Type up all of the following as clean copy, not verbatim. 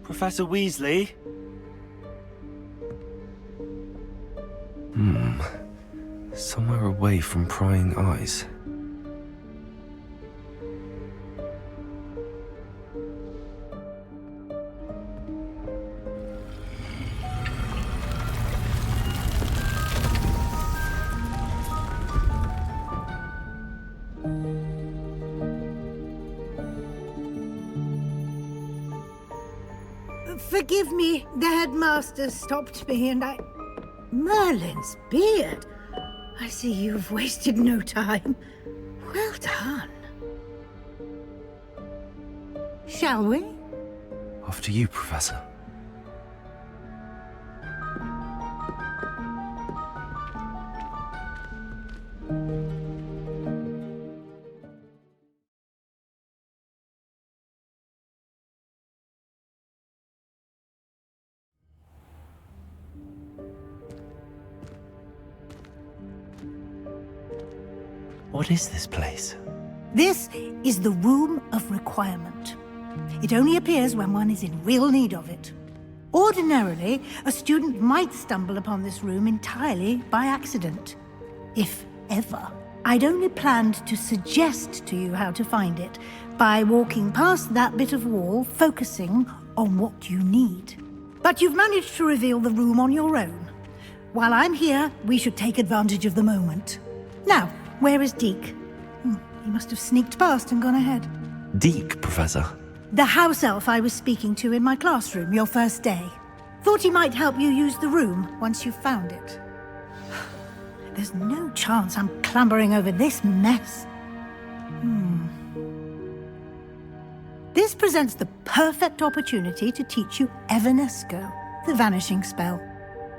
Professor Weasley? Somewhere away from prying eyes. Forgive me, the headmaster stopped me and I... Merlin's beard! I see you've wasted no time. Well done. Shall we? After you, Professor. What is this place? This is the Room of Requirement. It only appears when one is in real need of it. Ordinarily, a student might stumble upon this room entirely by accident. If ever. I'd only planned to suggest to you how to find it by walking past that bit of wall, focusing on what you need. But you've managed to reveal the room on your own. While I'm here, we should take advantage of the moment. Now, where is Deke? He must have sneaked past and gone ahead. Deke, Professor. The house elf I was speaking to in my classroom your first day. Thought he might help you use the room once you've found it. There's no chance I'm clambering over this mess. This presents the perfect opportunity to teach you Evanesco, the vanishing spell.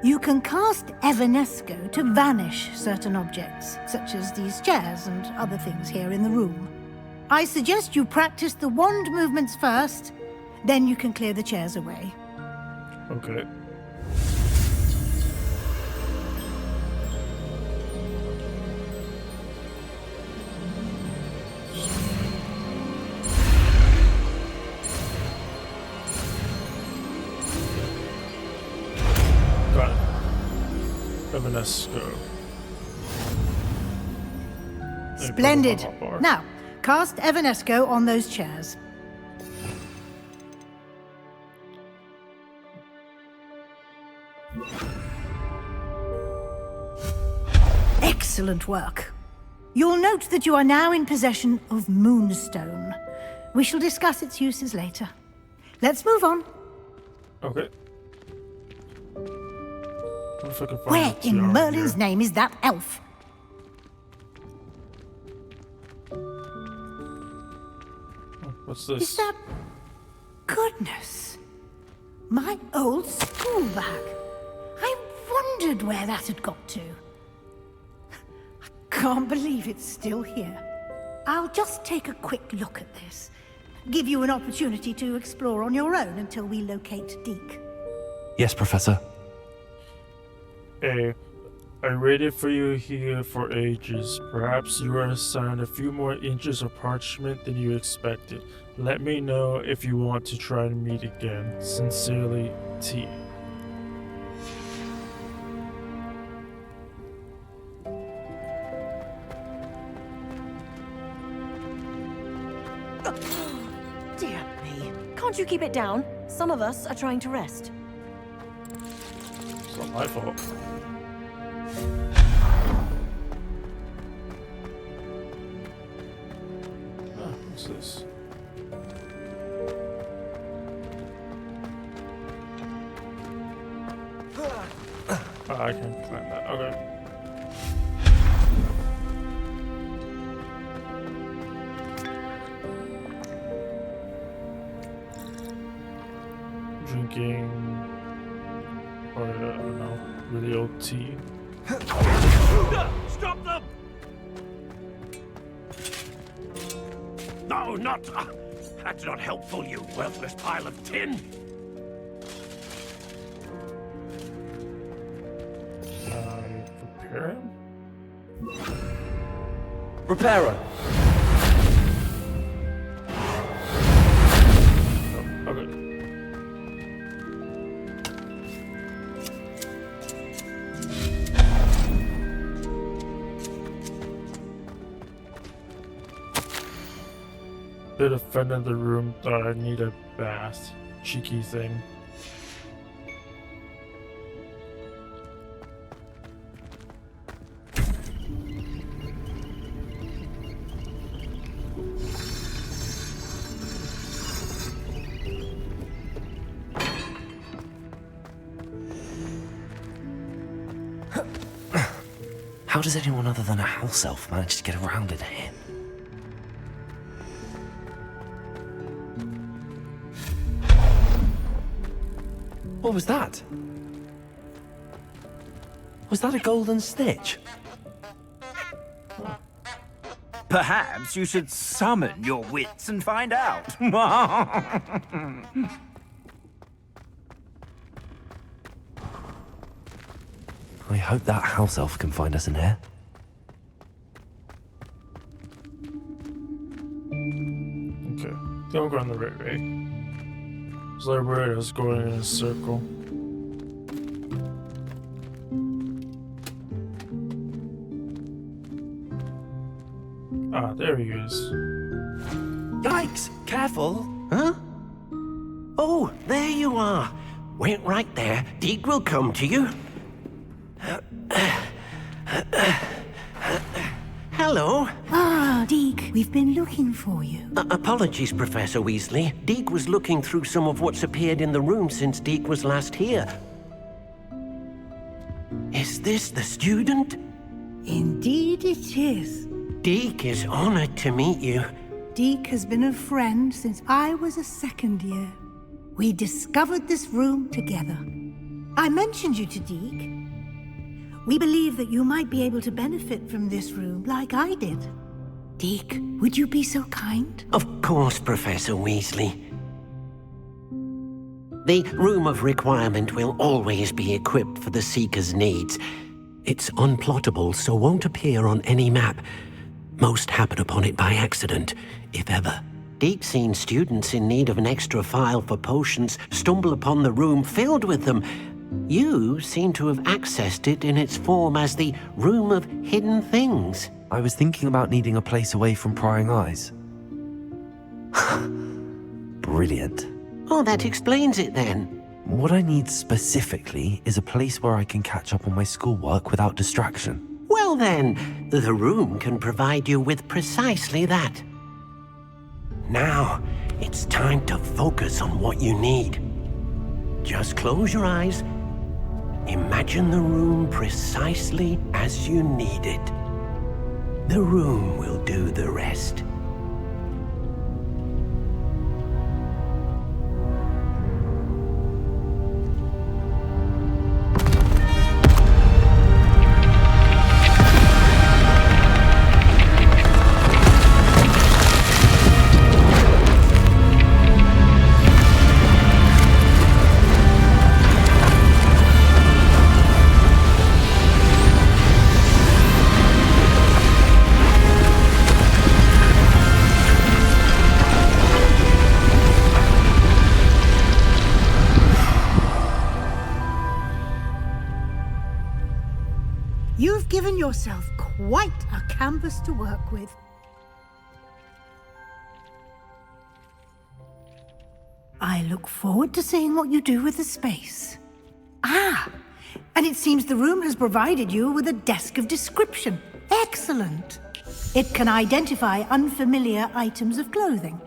You can cast Evanesco to vanish certain objects, such as these chairs and other things here in the room. I suggest you practice the wand movements first, then you can clear the chairs away. Okay. Got it. Evanesco. Splendid. Now, cast Evanesco on those chairs. Excellent work. You'll note that you are now in possession of Moonstone. We shall discuss its uses later. Let's move on. Okay. What if I can find Where the in tiara Merlin's here? name is that elf? Oh, what's this? Is that... Goodness. My old school bag. I wondered where that had got to. I can't believe it's still here. I'll just take a quick look at this. Give you an opportunity to explore on your own until we locate Deke. Yes, Professor. Hey, I waited for you here for ages. Perhaps you were assigned a few more inches of parchment than you expected. Let me know if you want to try to meet again. Sincerely, T. Dear me. Can't you keep it down? Some of us are trying to rest. It's not my fault. Ah, what's this? Ah, I can't climb that. Okay. Drinking, or I don't know, really old tea. Stop them! No, not... that's not helpful, you worthless pile of tin! Prepare him? Repairer! Oh, okay. bit of fun in the room, thought I need a bath. Cheeky thing. How does anyone other than a house elf manage to get around in here? What was that? Was that a golden snitch? Perhaps you should summon your wits and find out. I hope that house elf can find us in here. Okay, I'm going the right way. It's like where I was going in a circle. Ah, there he is. Yikes! Careful! Huh? Oh, there you are. Wait right there. Deke will come to you. Hello. Ah, Deke, we've been looking for you. Apologies, Professor Weasley. Deke was looking through some of what's appeared in the room since Deke was last here. Is this the student? Indeed it is. Deke is honored to meet you. Deke has been a friend since I was a second year. We discovered this room together. I mentioned you to Deke. We believe that you might be able to benefit from this room like I did. Deke, would you be so kind? Of course, Professor Weasley. The Room of Requirement will always be equipped for the Seeker's needs. It's unplottable, so won't appear on any map. Most happen upon it by accident, if ever. Deke's seen students in need of an extra file for potions stumble upon the room filled with them. You seem to have accessed it in its form as the Room of Hidden Things. I was thinking about needing a place away from prying eyes. Brilliant. Oh, that explains it then. What I need specifically is a place where I can catch up on my schoolwork without distraction. Well then, the room can provide you with precisely that. Now, it's time to focus on what you need. Just close your eyes. Imagine the room precisely as you need it. The room will do the rest. You've given yourself quite a canvas to work with. I look forward to seeing what you do with the space. Ah, and it seems the room has provided you with a desk of description. Excellent. It can identify unfamiliar items of clothing.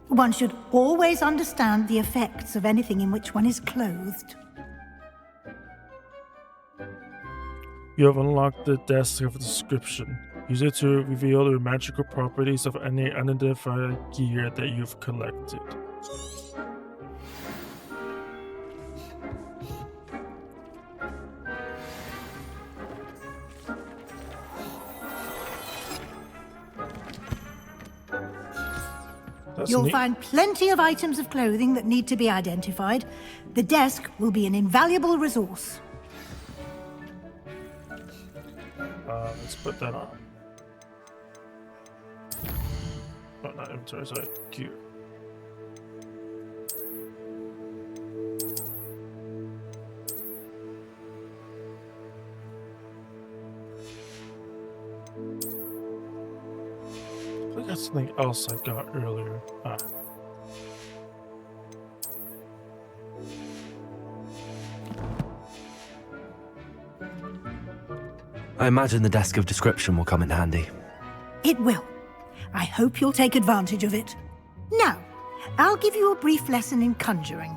One should always understand the effects of anything in which one is clothed. You have unlocked the desk of description. Use it to reveal the magical properties of any unidentified gear that you've collected. That's You'll neat. find plenty of items of clothing that need to be identified. The desk will be an invaluable resource. Let's put that on. Oh, not inventory, sorry. Gear. I think that's something else I got earlier. Ah. I imagine the desk of description will come in handy. It will. I hope you'll take advantage of it. Now, I'll give you a brief lesson in conjuring.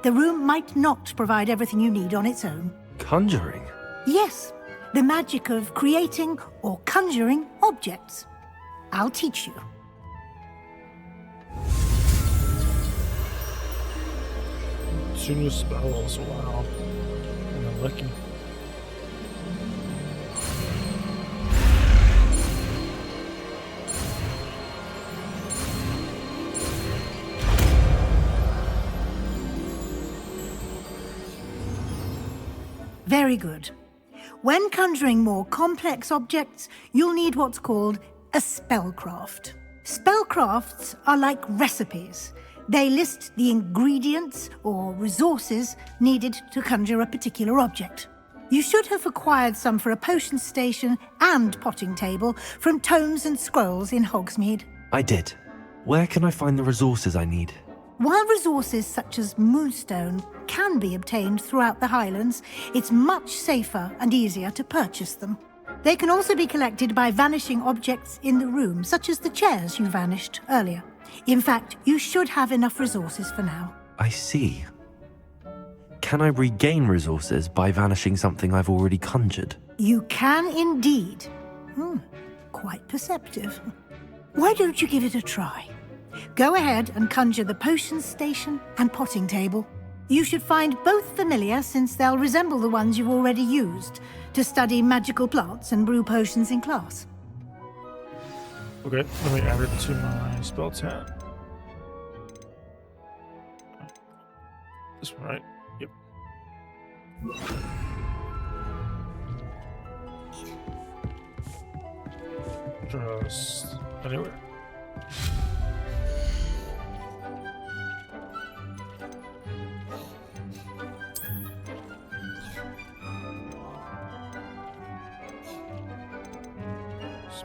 The room might not provide everything you need on its own. Conjuring? Yes, the magic of creating or conjuring objects. I'll teach you. Two new spells, wow. I'm lucky. Very good. When conjuring more complex objects, you'll need what's called a spellcraft. Spellcrafts are like recipes. They list the ingredients or resources needed to conjure a particular object. You should have acquired some for a potion station and potting table from tomes and scrolls in Hogsmeade. I did. Where can I find the resources I need? While resources such as moonstone can be obtained throughout the Highlands, it's much safer and easier to purchase them. They can also be collected by vanishing objects in the room, such as the chairs you vanished earlier. In fact, you should have enough resources for now. I see. Can I regain resources by vanishing something I've already conjured? You can indeed. Quite perceptive. Why don't you give it a try? Go ahead and conjure the potion station and potting table. You should find both familiar, since they'll resemble the ones you've already used to study magical plants and brew potions in class. Okay, let me add it to my spell tab. This one, right? Yep. Just anywhere.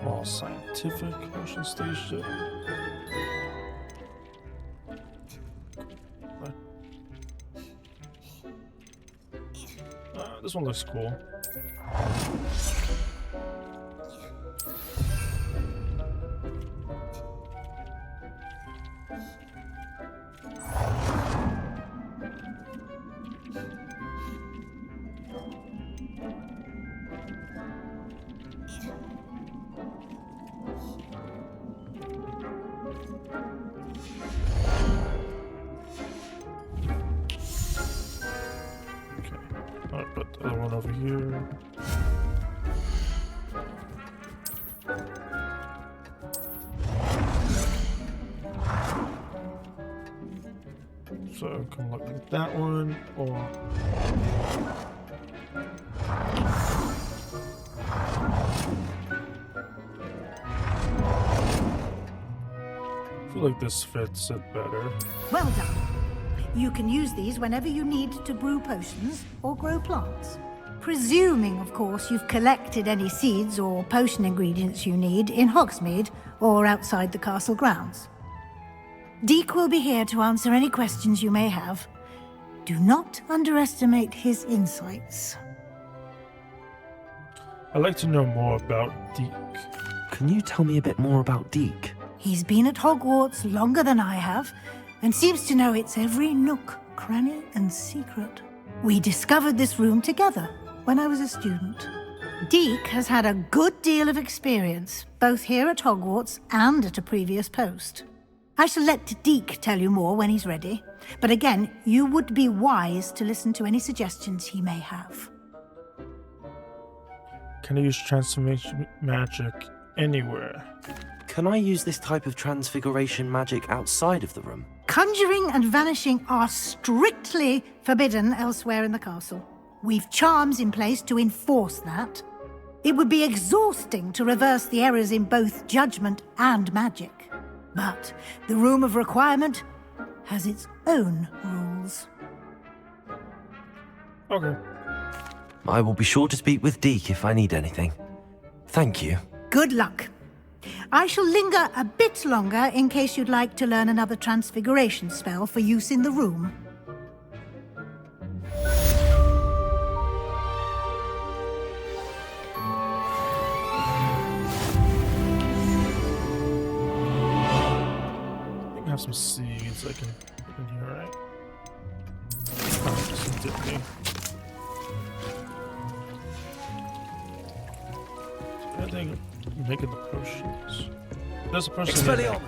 Small scientific motion station. This one looks cool. I'll put the other one over here. So come look at that one, or I feel like this fits it better. Well done. You can use these whenever you need to brew potions or grow plants. Presuming, of course, you've collected any seeds or potion ingredients you need in Hogsmeade or outside the castle grounds. Deek will be here to answer any questions you may have. Do not underestimate his insights. I'd like to know more about Deek. Can you tell me a bit more about Deek? He's been at Hogwarts longer than I have, and seems to know its every nook, cranny, and secret. We discovered this room together when I was a student. Deek has had a good deal of experience, both here at Hogwarts and at a previous post. I shall let Deek tell you more when he's ready, but again, you would be wise to listen to any suggestions he may have. Can I use transformation magic anywhere? Can I use this type of transfiguration magic outside of the room? Conjuring and vanishing are strictly forbidden elsewhere in the castle. We've charms in place to enforce that. It would be exhausting to reverse the errors in both judgment and magic. But the Room of Requirement has its own rules. Okay. I will be sure to speak with Deek if I need anything. Thank you. Good luck. I shall linger a bit longer in case you'd like to learn another transfiguration spell for use in the room. I have some seeds I can put in here, right? Oh, just dip me. I think I'm making the potions. There's a potion in there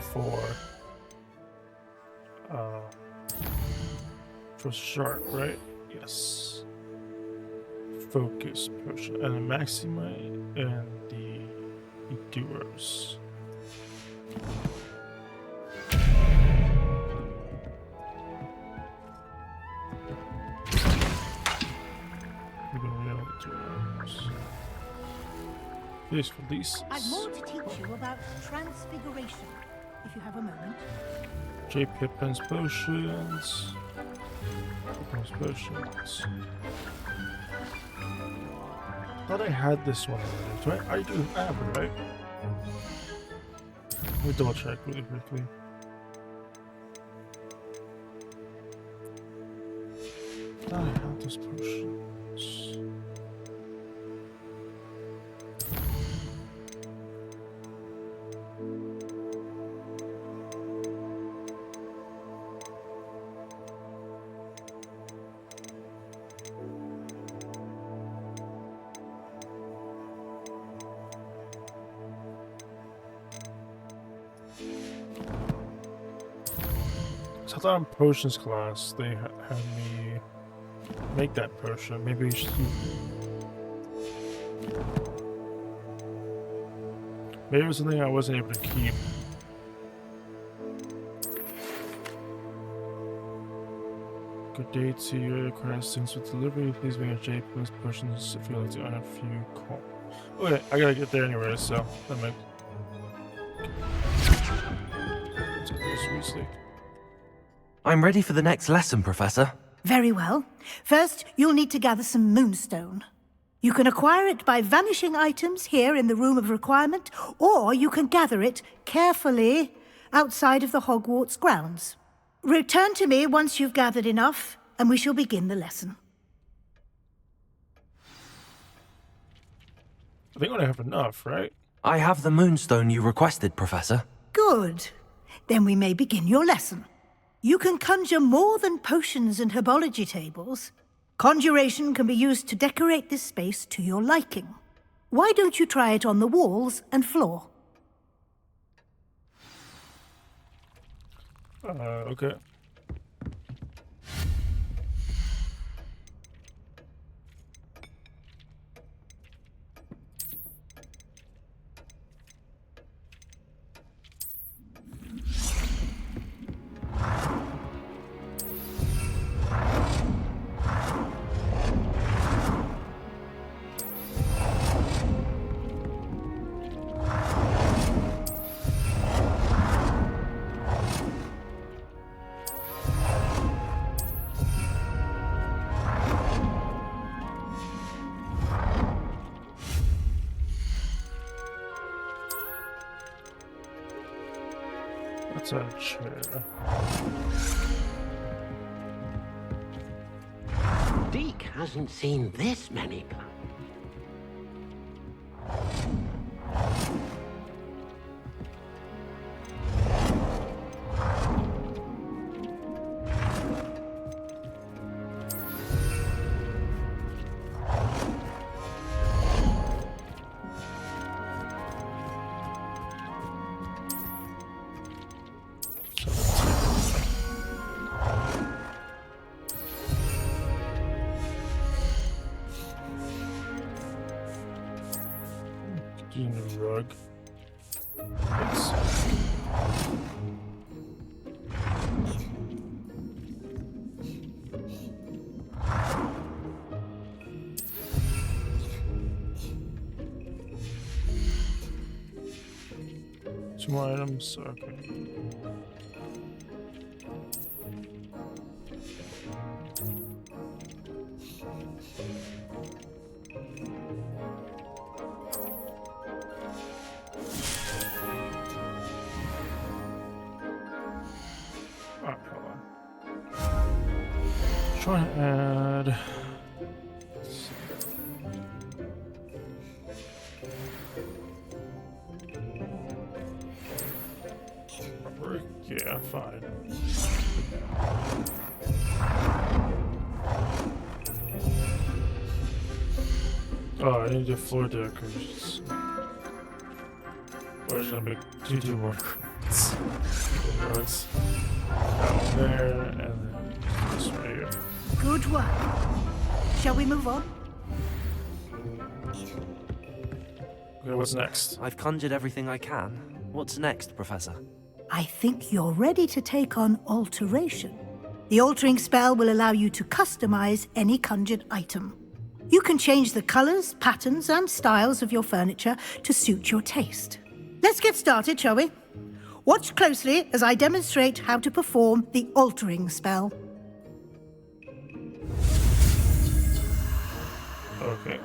for sharp, right? Yes. Focus potion and the Maximite and the Enduros. Please release. I've more to teach you about transfiguration, if you have a moment. J. Pippin's potions. Pippin's potions. Thought I had this one already. I do have it, right? Let me double check really quickly. Thought I had this potions. So I thought in potions class they had me make that potion. Maybe it was something I wasn't able to keep. Good day to you, requesting with delivery. Please make a J plus potions if you like to earn a few coins. Okay, I gotta get there anyway, so that might. I'm ready for the next lesson, Professor. Very well. First, you'll need to gather some moonstone. You can acquire it by vanishing items here in the Room of Requirement, or you can gather it carefully outside of the Hogwarts grounds. Return to me once you've gathered enough, and we shall begin the lesson. I think I have enough, right? I have the moonstone you requested, Professor. Good. Then we may begin your lesson. You can conjure more than potions and herbology tables. Conjuration can be used to decorate this space to your liking. Why don't you try it on the walls and floor? Okay. That's a chair. Deke hasn't seen this many. Using the rug. Let's two more items. Okay. try to add. Yeah, fine. Oh, I need the floor decorations. Or should I make two more cards? Cards. That one there, and then this one here. Good work. Shall we move on? Okay, what's next? I've conjured everything I can. What's next, Professor? I think you're ready to take on alteration. The altering spell will allow you to customize any conjured item. You can change the colors, patterns, and styles of your furniture to suit your taste. Let's get started, shall we? Watch closely as I demonstrate how to perform the altering spell. Okay.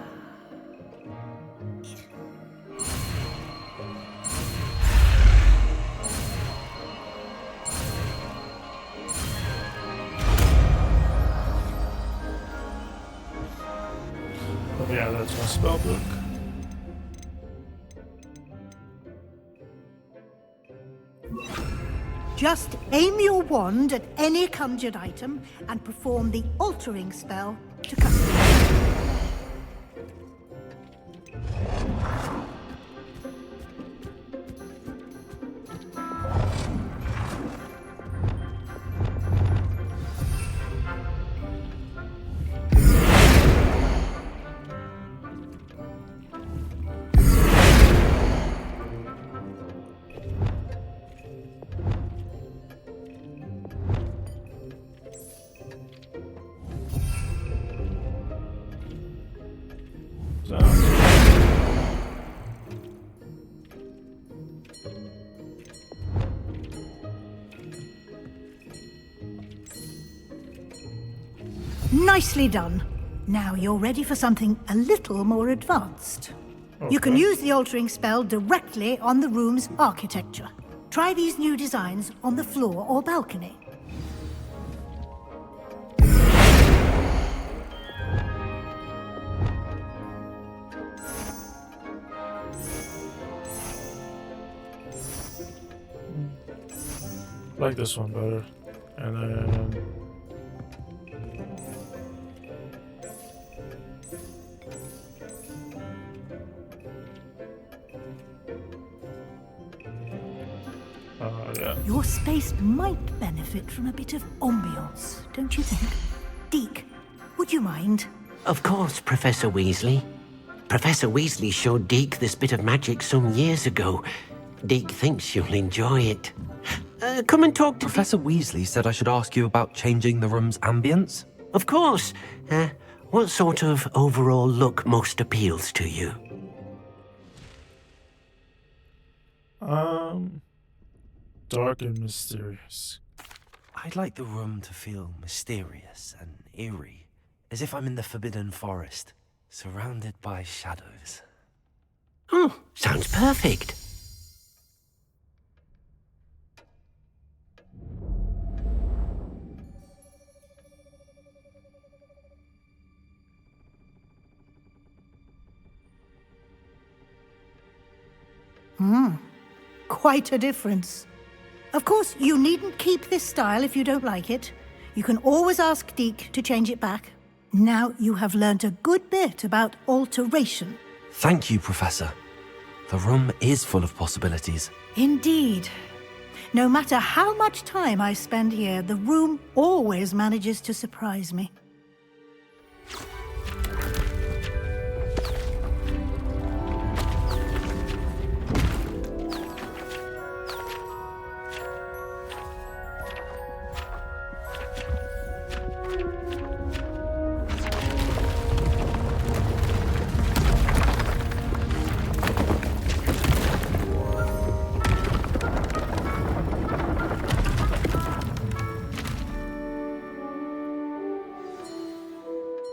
Yeah, that's my spell book. Just aim your wand at any conjured item and perform the altering spell to customize. Nicely done. Now you're ready for something a little more advanced. You can use the altering spell directly on the room's architecture. Try these new designs on the floor or balcony. Like this one better. And then yeah. Your space might benefit from a bit of ambiance, don't you think? Deke, would you mind? Of course, Professor Weasley. Professor Weasley showed Deke this bit of magic some years ago. Deke thinks you'll enjoy it. Come and talk to Professor Weasley said I should ask you about changing the room's ambience. Of course. What sort of overall look most appeals to you? Dark and mysterious. I'd like the room to feel mysterious and eerie, as if I'm in the Forbidden Forest, surrounded by shadows. Oh, sounds perfect. Quite a difference. Of course, you needn't keep this style if you don't like it. You can always ask Deke to change it back. Now you have learnt a good bit about alteration. Thank you, Professor. The room is full of possibilities. Indeed. No matter how much time I spend here, the room always manages to surprise me.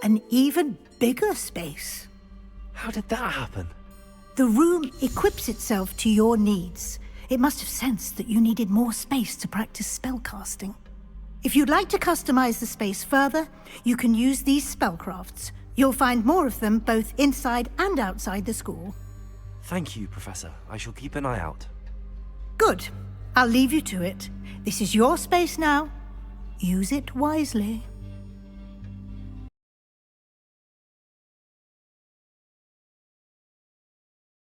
An even bigger space. How did that happen? The room equips itself to your needs. It must have sensed that you needed more space to practice spellcasting. If you'd like to customize the space further, you can use these spellcrafts. You'll find more of them both inside and outside the school. Thank you, Professor. I shall keep an eye out. Good. I'll leave you to it. This is your space now. Use it wisely.